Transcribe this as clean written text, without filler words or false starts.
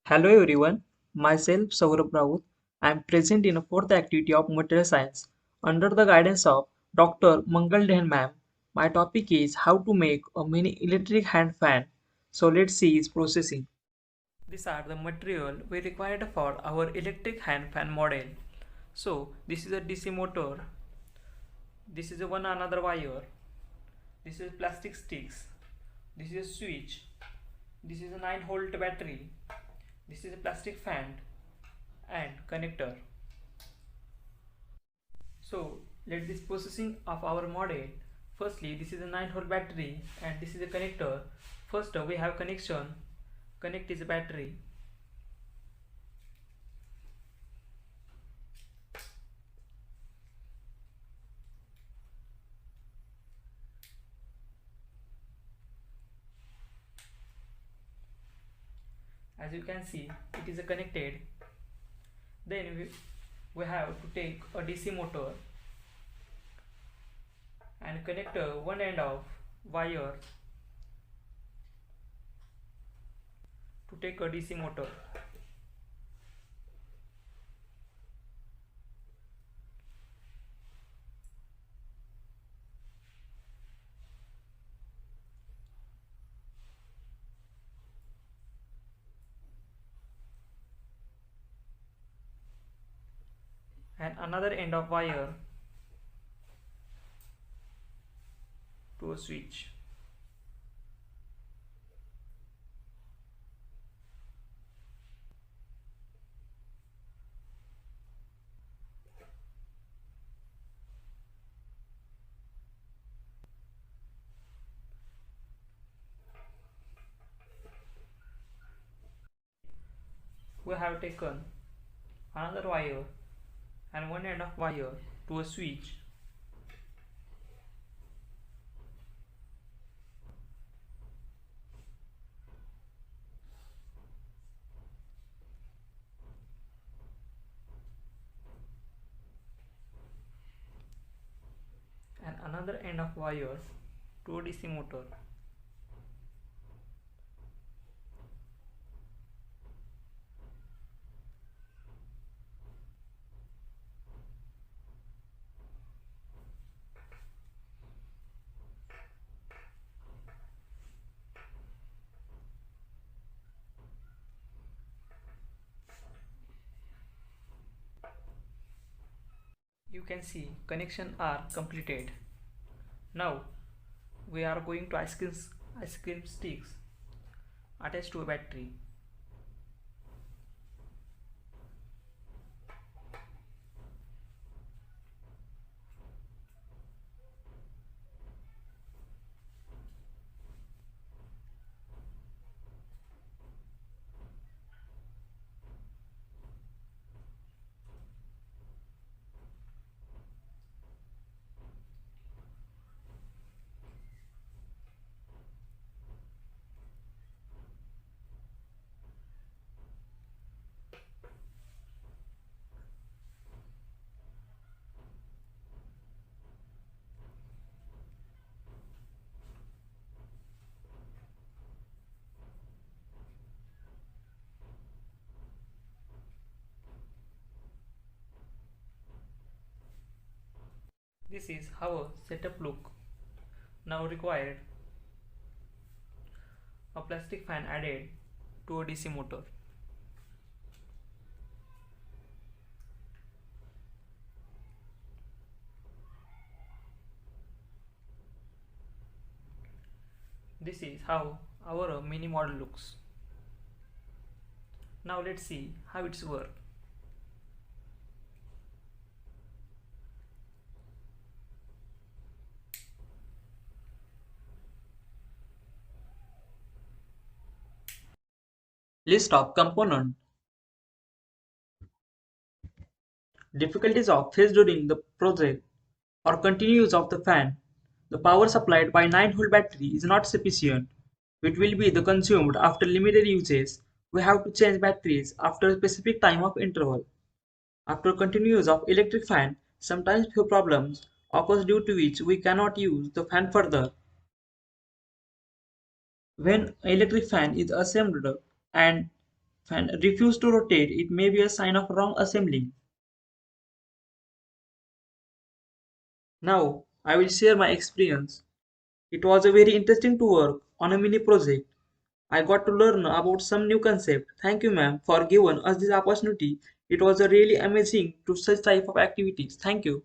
Hello everyone, myself Saurabh Raut. I am present in a fourth activity of material science under the guidance of Dr. Mangal Dehan ma'am. My topic is how to make a mini electric hand fan. So let's see its processing. These are the material we required for our electric hand fan model. So this is a DC motor, this is a one another wire, this is plastic sticks, this is a switch, this is a 9-volt battery, this is a plastic fan and connector. So let this processing of our model. Firstly, this is a 9-volt battery and this is a connector. First we have connection. Connect is a battery. As you can see, it is a connected. Then we have to take a DC motor and connect one end of wire to take a DC motor. And another end of wire to a switch. We have taken another wire and one end of wire to a switch. And another end of wire to a DC motor. You can see connection are completed. Now we are going to ice cream sticks attached to a battery. This is how a setup look. Now required a plastic fan added to a DC motor. This is how our mini model looks. Now let's see how it's work. List of component. Difficulties of faced during the project or continuous of the fan. The power supplied by 9-volt battery is not sufficient. It will be the consumed after limited uses. We have to change batteries after a specific time of interval. After continuous of electric fan, sometimes few problems occurs due to which we cannot use the fan further. When electric fan is assembled and and refuse to rotate, it may be a sign of wrong assembling. Now, I will share my experience. It was a very interesting to work on a mini project. I got to learn about some new concept. Thank you, ma'am, for giving us this opportunity. It was a really amazing to such type of activities. Thank you.